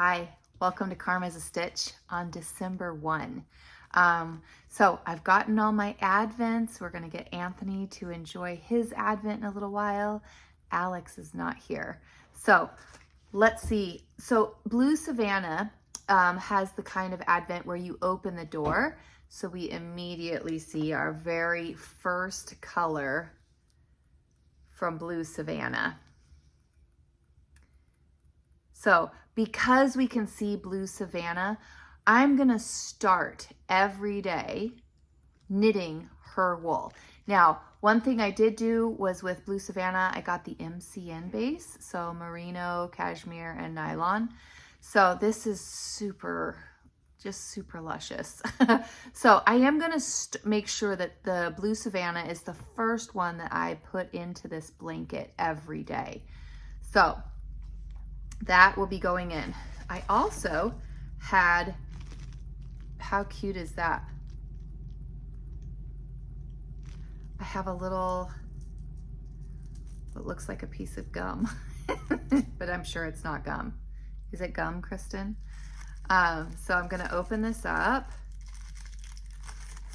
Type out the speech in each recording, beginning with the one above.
Hi, welcome to Karma's a Stitch on December 1. So I've gotten all my advents. We're gonna get Anthony to enjoy his advent in a little while. Alex is not here. So let's see. So Blue Savannah has the kind of advent where you open the door. So we immediately see our very first color from Blue Savannah. So because we can see Blue Savannah, I'm gonna start every day knitting her wool. Now, one thing I did do was with Blue Savannah, I got the MCN base, so merino, cashmere, and nylon. So this is just super luscious. So I am gonna make sure that the Blue Savannah is the first one that I put into this blanket every day. So that will be going in. I also had, how cute is that? I have a little, what looks like a piece of gum, but I'm sure it's not gum. Is it gum, Kristen? So I'm gonna open this up.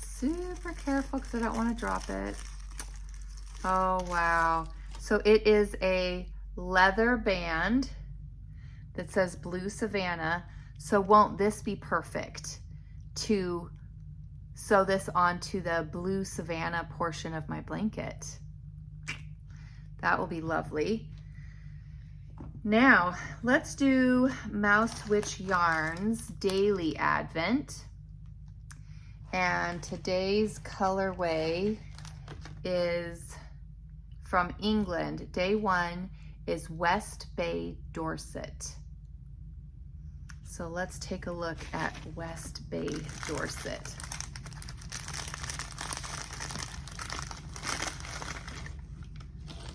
Super careful because I don't want to drop it. Oh, wow. So it is a leather band that says Blue Savannah. So won't this be perfect to sew this onto the Blue Savannah portion of my blanket? That will be lovely. Now let's do Mouse Witch Yarns Daily Advent. And today's colorway is from England. Day 1 is West Bay Dorset. So let's take a look at West Bay Dorset.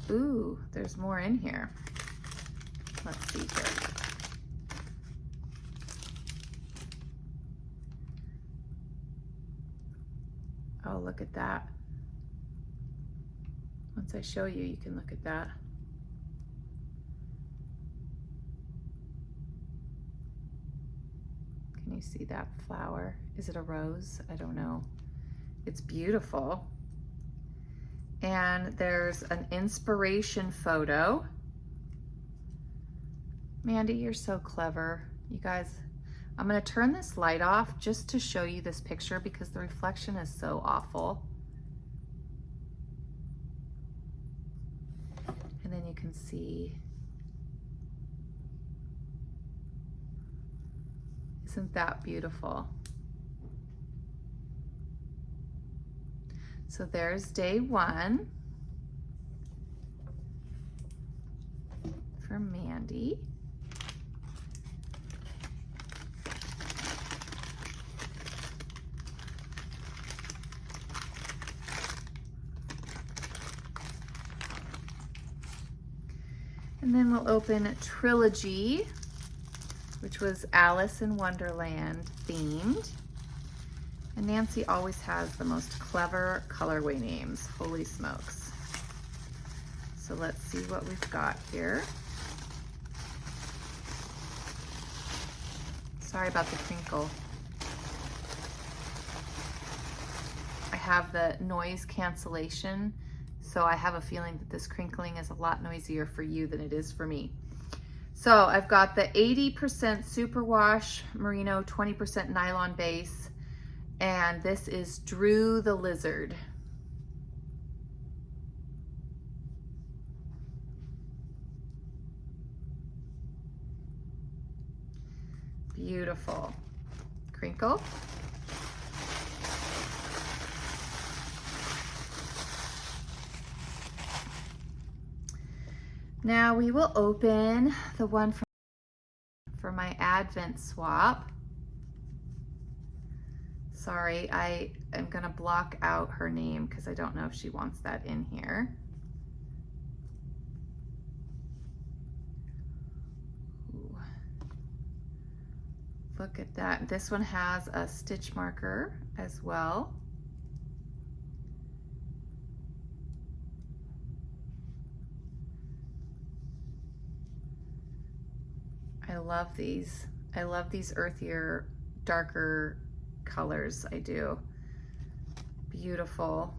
Ooh, there's more in here. Let's see here. Oh, look at that. Once I show you, you can look at that. Can you see that flower? Is it a rose? I don't know. It's beautiful. And there's an inspiration photo. Mandy, you're so clever. You guys, I'm gonna turn this light off just to show you this picture because the reflection is so awful. And then you can see, isn't that beautiful? So there's day 1 for Mandy. And then we'll open Trilogy, which was Alice in Wonderland themed. And Nancy always has the most clever colorway names, holy smokes. So let's see what we've got here. Sorry about the crinkle. I have the noise cancellation, so I have a feeling that this crinkling is a lot noisier for you than it is for me. So I've got the 80% superwash merino, 20% nylon base, and this is Drew the Lizard. Beautiful. Crinkle. Now we will open the one for my Advent swap. Sorry, I am gonna block out her name because I don't know if she wants that in here. Ooh. Look at that. This one has a stitch marker as well. I love these. I love these earthier, darker colors. I do. Beautiful.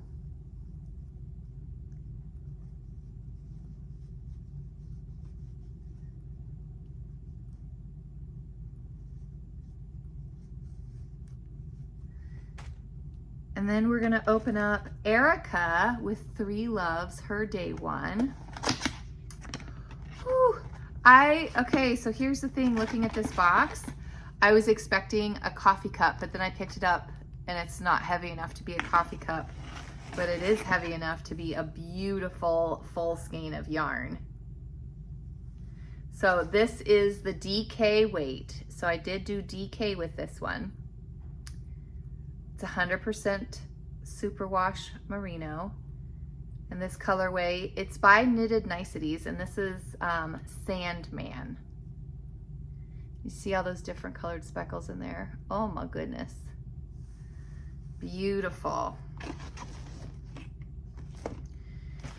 And then we're gonna open up Erica with Three Loves, her day one. Whew. Okay, so here's the thing, looking at this box, I was expecting a coffee cup, but then I picked it up and it's not heavy enough to be a coffee cup, but it is heavy enough to be a beautiful full skein of yarn. So this is the DK weight. So I did do DK with this one. It's 100% superwash merino. And this colorway, it's by Knitted Niceties, and this is Sandman. You see all those different colored speckles in there? Oh my goodness. Beautiful.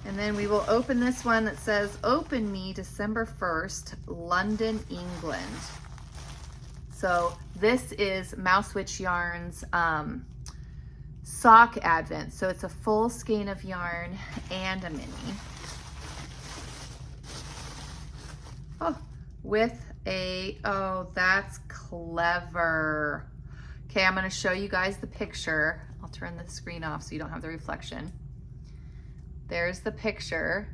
And then we will open this one that says, Open Me December 1st, London, England. So this is Mouse Witch Yarns sock advent. So it's a full skein of yarn and a mini. Oh, with a, oh, that's clever. Okay, I'm gonna show you guys the picture. I'll turn the screen off so you don't have the reflection. There's the picture.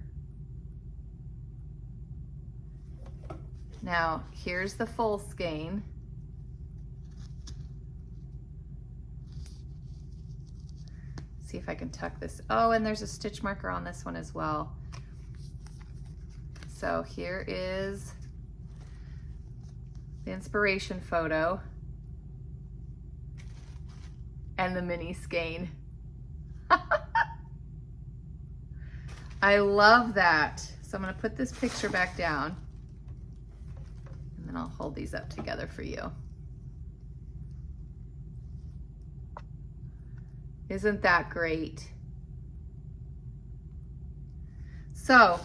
Now, here's the full skein. See if I can tuck this. Oh, and there's a stitch marker on this one as well. So here is the inspiration photo and the mini skein. I love that. So I'm going to put this picture back down and then I'll hold these up together for you. Isn't that great? So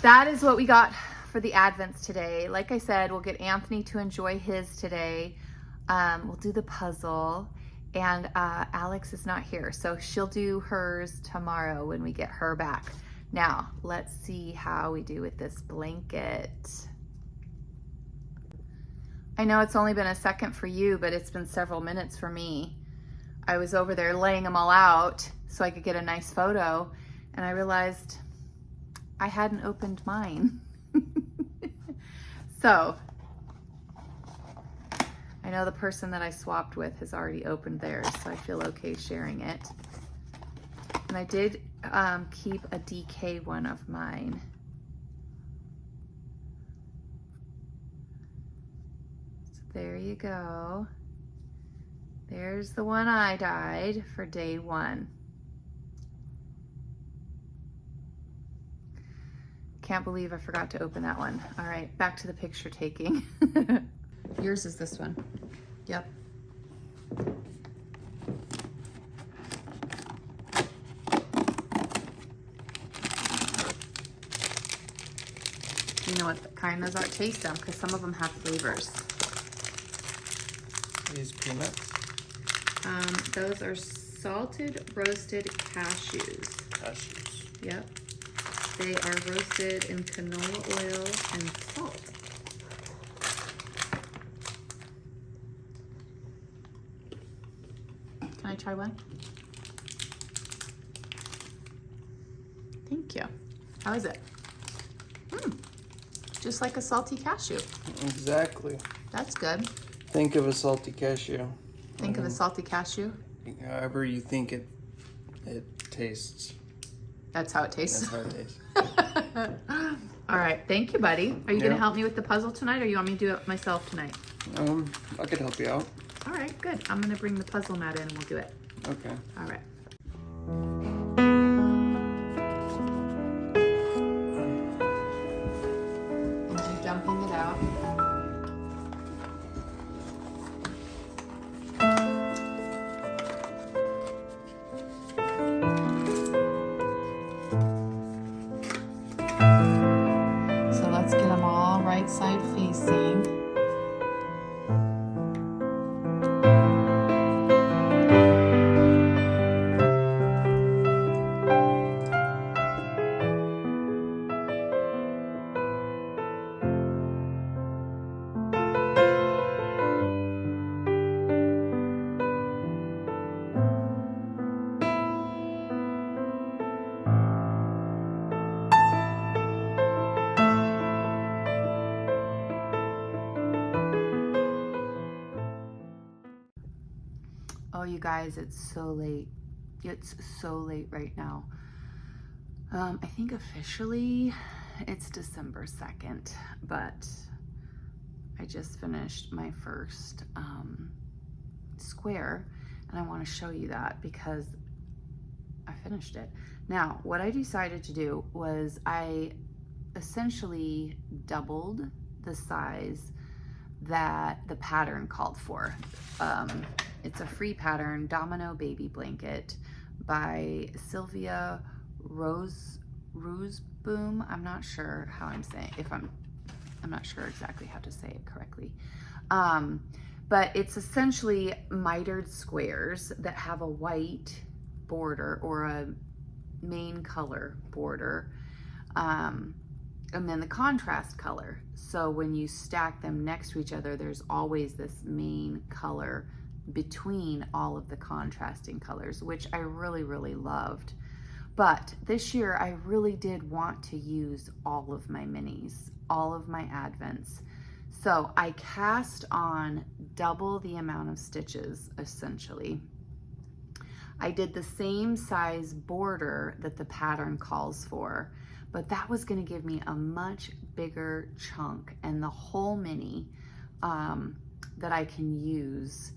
that is what we got for the Advents today. Like I said, we'll get Anthony to enjoy his today. We'll do the puzzle, and Alex is not here, so she'll do hers tomorrow when we get her back. Now, let's see how we do with this blanket. I know it's only been a second for you, but it's been several minutes for me. I was over there laying them all out so I could get a nice photo, and I realized I hadn't opened mine. So I know the person that I swapped with has already opened theirs, so I feel okay sharing it. And I did keep a DK one of mine. So there you go. There's the one I dyed for day one. Can't believe I forgot to open that one. All right, back to the picture taking. Yours is this one. Yep. You know what kind those are? Taste them, because some of them have flavors. These peanuts? Those are salted roasted cashews. Cashews. Yep. They are roasted in canola oil and salt. Can I try one? Thank you. How is it? Just like a salty cashew. Exactly. That's good. Think of a salty cashew. Think of a salty cashew. However you think it tastes. That's how it tastes. That's how it tastes. All right, thank you, buddy. Are you Yeah. gonna help me with the puzzle tonight, or you want me to do it myself tonight? I could help you out. All right, good. I'm gonna bring the puzzle mat in and we'll do it. Okay. All right. And you're dumping it out. So let's get them all right side facing. guys, it's so late. It's so late right now. I think officially it's December 2nd, but I just finished my first square, and I want to show you that because I finished it. Now, what I decided to do was I essentially doubled the size that the pattern called for. It's a free pattern, Domino Baby Blanket by Sylvia Roozeboom. I'm not sure how I'm saying, I'm not sure exactly how to say it correctly. But it's essentially mitered squares that have a white border or a main color border, and then the contrast color. So when you stack them next to each other, there's always this main color between all of the contrasting colors, which I really, really loved. But this year I really did want to use all of my minis, all of my advents. So I cast on double the amount of stitches, essentially. I did the same size border that the pattern calls for, but that was gonna give me a much bigger chunk and the whole mini that I can use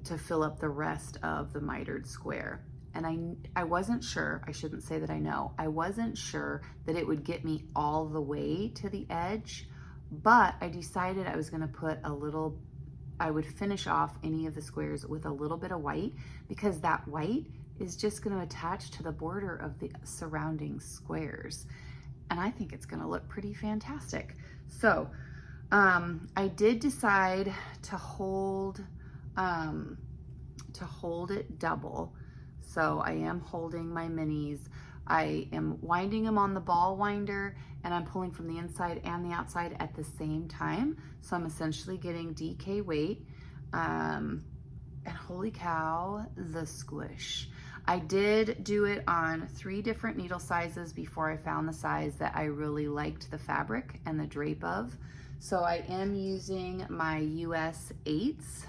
to fill up the rest of the mitered square. And I wasn't sure, I shouldn't say that I know, I wasn't sure that it would get me all the way to the edge, but I decided I was gonna put a little, I would finish off any of the squares with a little bit of white, because that white is just gonna attach to the border of the surrounding squares. And I think it's gonna look pretty fantastic. So I did decide to hold it double. So I am holding my minis. I am winding them on the ball winder, and I'm pulling from the inside and the outside at the same time. So I'm essentially getting DK weight. And holy cow, the squish. I did do it on 3 different needle sizes before I found the size that I really liked the fabric and the drape of. So I am using my US 8s.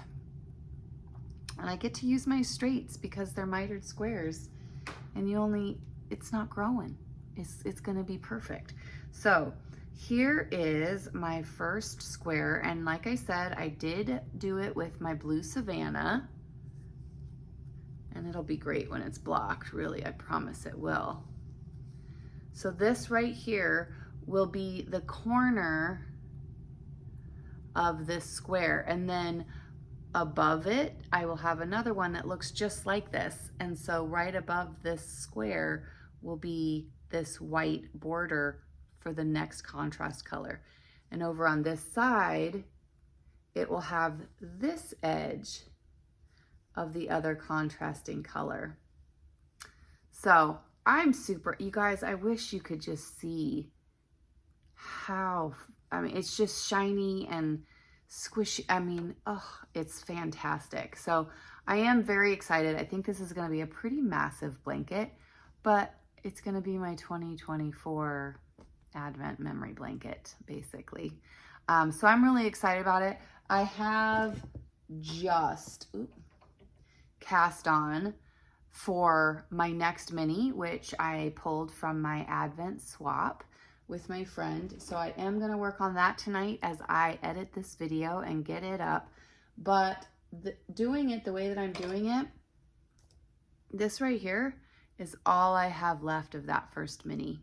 And I get to use my straights because they're mitered squares, and it's not growing. It's gonna be perfect. So here is my first square, and like I said, I did do it with my blue Savannah, and it'll be great when it's blocked, really, I promise it will. So this right here will be the corner of this square, and then above it, I will have another one that looks just like this. And so right above this square will be this white border for the next contrast color. And over on this side, it will have this edge of the other contrasting color. So I'm super, you guys, I wish you could just see how, I mean, it's just shiny and squishy. I mean, oh, it's fantastic. So I am very excited. I think this is going to be a pretty massive blanket, but it's going to be my 2024 Advent memory blanket, basically. So I'm really excited about it. I have just cast on for my next mini, which I pulled from my Advent swap with my friend. So I am going to work on that tonight as I edit this video and get it up. But doing it the way that I'm doing it, this right here is all I have left of that first mini.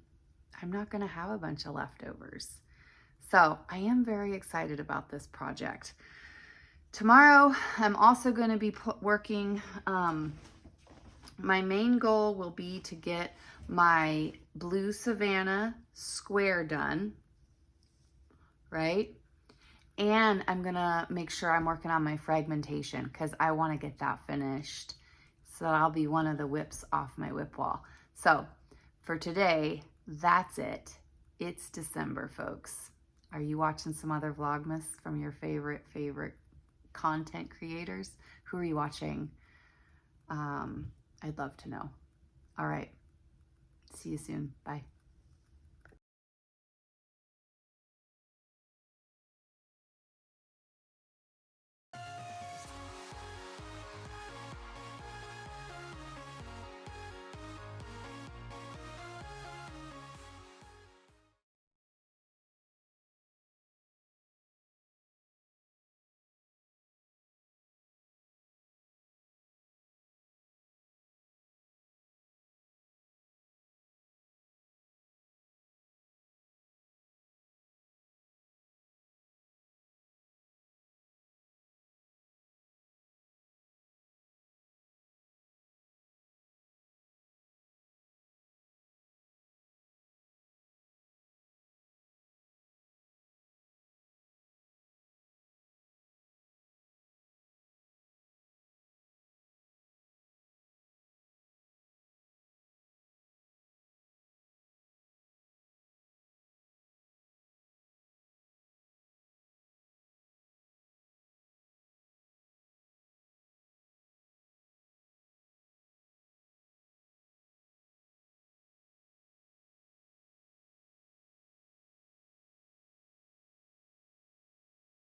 I'm not going to have a bunch of leftovers. So I am very excited about this project. Tomorrow, I'm also going to be working, my main goal will be to get my blue Savannah square done, right? And I'm gonna make sure I'm working on my fragmentation because I want to get that finished. So I'll be one of the whips off my whip wall. So for today, that's it. It's December, folks. Are you watching some other Vlogmas from your favorite content creators? Who are you watching? I'd love to know. All right. See you soon. Bye.